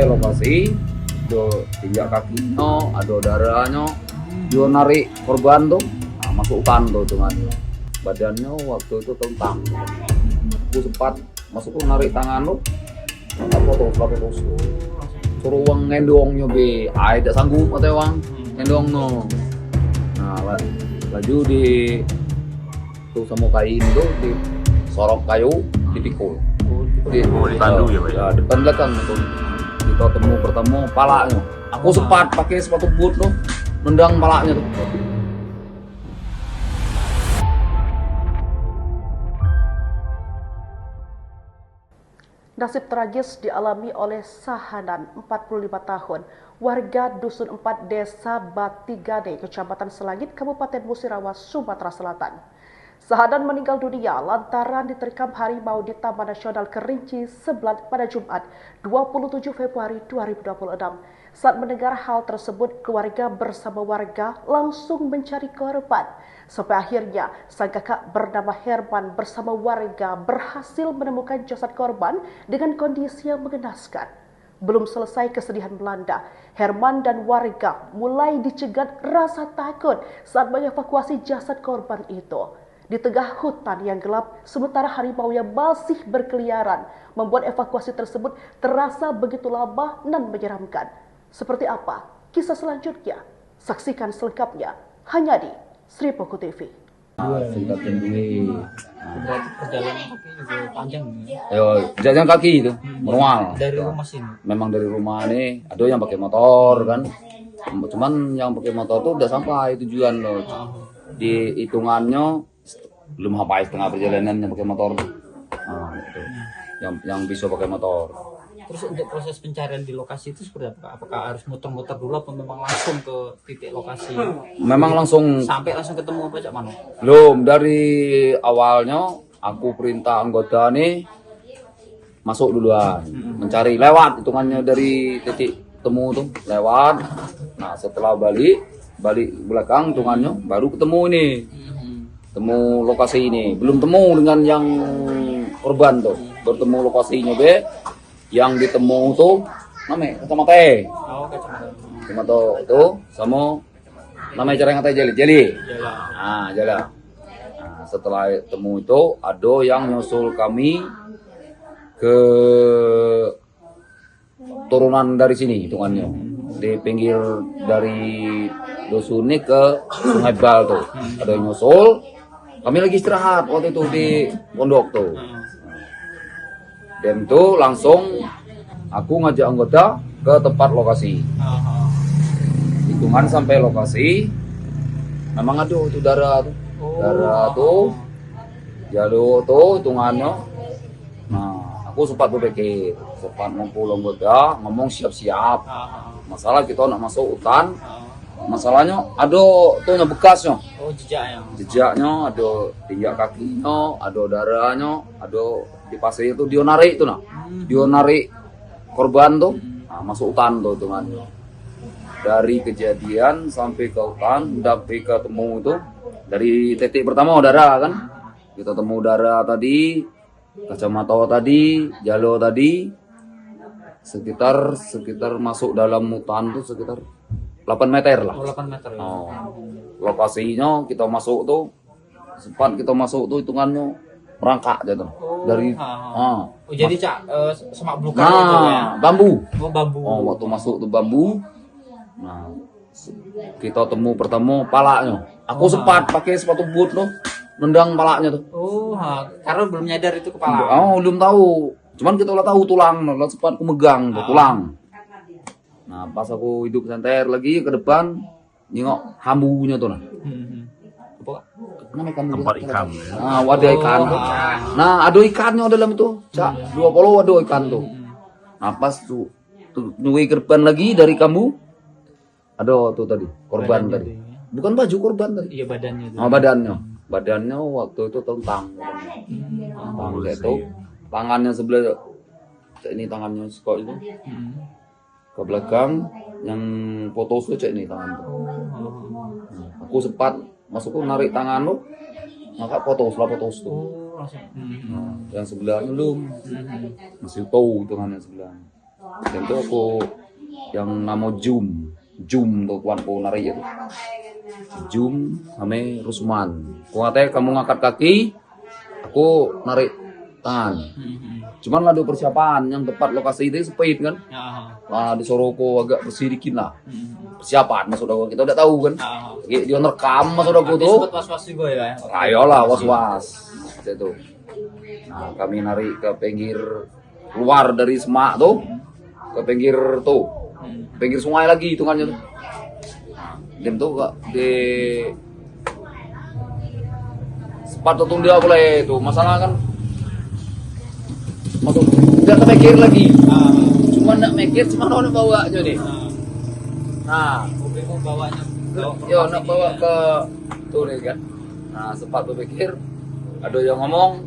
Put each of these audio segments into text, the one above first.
sampai lokasi, do tinjak kaki, ada darahnya, dia narik korban tuh, masuk hutan tuh dengan badannya waktu itu tentang. Aku sempat masuk tuh narik tangan lo, foto, suruh uang ngendongnya be, tidak sanggup atau uang ngendong no. Nah, laju di tuh sama kain tuh di sorok kayu dipikul. Ditandu ya Pak? Ya, depan belakang itu. Kita bertemu palanya. Aku sempat pakai sepatu boot tuh, nendang palanya tuh. Nasib tragis dialami oleh Sahanan, 45 tahun, warga Dusun 4 Desa Batigane, Kecamatan Selangit, Kabupaten Musirawas, Sumatera Selatan. Sahanan meninggal dunia lantaran diterkam harimau di Taman Nasional Kerinci Seblat pada Jumat 27 Februari 2026. Saat mendengar hal tersebut, keluarga bersama warga langsung mencari korban. Sampai akhirnya, sang kakak bernama Herman bersama warga berhasil menemukan jasad korban dengan kondisi yang mengenaskan. Belum selesai kesedihan melanda, Herman dan warga mulai dicegat rasa takut saat mengevakuasi jasad korban itu. Di tengah hutan yang gelap, sementara harimau yang masih berkeliaran, membuat evakuasi tersebut terasa begitu lama dan menyeramkan. Seperti apa kisah selanjutnya? Saksikan selengkapnya hanya di Sri Poko TV. Singkat tinggi. Berarti perjalanan kaki juga panjang ya? Jalan kaki itu, manual. Dari rumah sini? Memang dari rumah nih, ada yang pakai motor kan. Cuman yang pakai motor tuh udah sampai tujuan loh. Di hitungannya belum sampai setengah perjalanan yang pakai motor tuh. Nah, itu. Yang bisa pakai motor. Terus untuk proses pencarian di lokasi itu seperti apa? Apakah harus muter-muter dulu atau memang langsung ke titik lokasi? Memang langsung Sampai langsung ketemu apa Cak Mano? belum dari awalnya aku perintah anggota nih masuk duluan, mencari lewat hitungannya dari titik temu tuh lewat. Nah setelah balik belakang hitungannya baru ketemu ini, temu lokasi ini. Belum temu dengan yang korban tuh, bertemu lokasinya be. Yang ditemu tuh namanya kacamata Oh, kacamata. kacamata itu sama namanya cara ngatai jeli. Nah jalan. Nah, setelah temu itu ada yang nyusul kami ke turunan dari sini hitungannya di pinggir dari dusun ini ke Sungai Bal tuh ada yang nyusul. Kami lagi istirahat waktu itu di pondok tuh. Dan itu langsung aku ngajak anggota ke tempat lokasi. Hitungan sampai lokasi, memang ada tuh darah tuh. Darah tuh, jalur tuh hitungannya. Nah, aku sempat berpikir, sempat ngumpul anggota, ngomong siap-siap. Masalah kita nak masuk hutan, masalahnya ada tuh bekasnya. Oh, jejaknya. Jejaknya, ada tinjak kakinya, ada darahnya, ada di pasir itu dia narik tuh nah. Dia narik korban tuh masuk hutan tuh teman. Dari kejadian sampai ke hutan, sampai ketemu itu dari titik pertama darah kan. Kita temu darah tadi, kacamata tadi, jalo tadi sekitar masuk dalam hutan tuh sekitar 8 meter lah. Oh, 8 meter ya. Lokasinya kita masuk tuh sempat kita masuk tuh hitungannya merangkak gitu. Dari jadi Cak semak belukar itu ya. Bambu. Oh, bambu. Waktu masuk tuh bambu. Nah, kita pertemu palanya. Aku sempat pakai sepatu boot loh, nendang palanya tuh. Oh, karena belum nyadar itu kepala. Belum tahu. Cuman kita udah tahu tulang, lah sempat aku megang tuh tulang. Nah, pas aku hidup santai lagi ke depan, nengok hambunya tuh nah. Tempat ikan. Nah, ada ikan tuh. Nah, ada ikannya dalam itu. Cak, 20 ada ikan tuh. Nah, pas tuh nyui korban lagi dari kamu. Ada tuh tadi, korban Badannya tadi. tuh ya. Bukan baju korban tadi. Iya, badannya itu. Badannya. Badannya waktu itu tentang. Tentang itu. Tangannya sebelah ini tangannya kok itu. Ke belakang yang foto itu cek ini tangan tuh. Aku sempat masuk narik tangan lo, maka foto tuh. Oh, langsung. Yang sebelahnya belum, masih tahu tangan yang sebelahnya. Dan itu aku yang nama Jum tuh kawanku nari itu. Jum ame Rusman. Aku katanya kamu ngangkat kaki, aku narik tangan. Cuman ada persiapan yang tepat lokasi itu speed kan. Nah, disuruh aku agak bersih dikit lah. Persiapan maksud aku, kita udah tahu kan. Dia nerekam maksud aku tuh. Sempat was-was juga ya. Ayolah was-was. Itu. Nah, kami narik ke pinggir keluar dari semak tuh. Ke pinggir tuh. Pinggir sungai lagi hitungannya tuh. Dem tuh kak di sempat tertunda boleh tuh masalah kan masuk tidak mikir lagi cuma nak mikir cuma orang bawa aja nih nah Mau bawanya yo nak bawa ke tuh nih kan nah sempat berpikir ada yang ngomong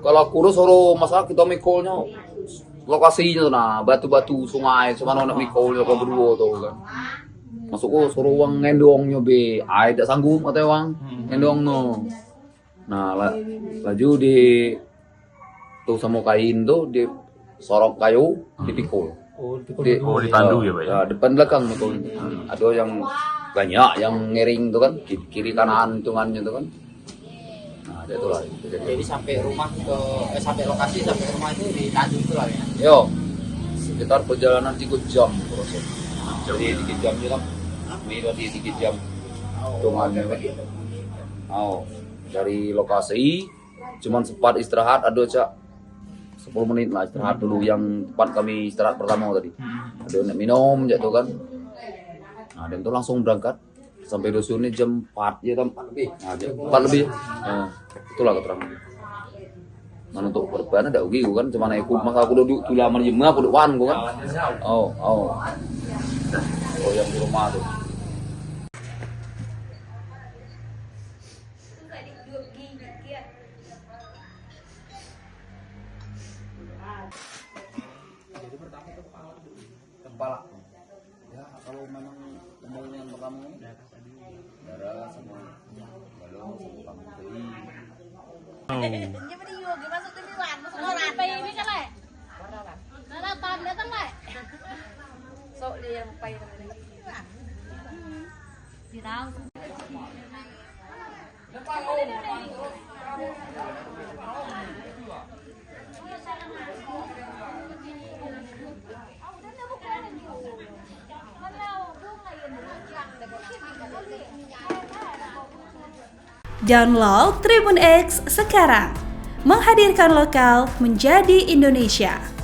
kalau kuro suruh masalah kita mikolnya lokasinya tuh nah batu-batu sungai cuma nak mikolnya kau berdua tuh kan masukku suruh uang ngendongnya be ai tidak sanggup katanya uang ngendong no nah laju di tuh sama kain tuh di sorok kayu dipikul ditandu ya Pak ya? Depan belakang mikul ada yang banyak yang ngiring tuh kan kiri kanan hitungannya tuh kan nah itu lah jadi sampai rumah sampai lokasi sampai rumah itu di Tanjung itu lah ya. Yo sekitar perjalanan 3 jam proses jadi 3 jam juga ini tadi 3 jam hitungannya dari lokasi cuman sempat istirahat ada cak 10 menit lah istirahat dulu yang tempat kami istirahat pertama tadi ada yang minum jatuh kan nah dan itu langsung berangkat sampai dusun ini jam 4 ya 4 lebih nah, jam 4 lebih nah, itulah keterangan mana untuk korban ada ugi kan cuma naik maka aku duduk tuh lama jam aku duduk wan kan oh yang di rumah tuh kepala ya kalau memang temuan yang pertama darah sama balong sama kamu tadi masuk orangไปนี่กันเลยแล้วตอนนี้ตั้งเลยโซเรียงไปดีแล้ว Download Tribun X sekarang, menghadirkan lokal menjadi Indonesia.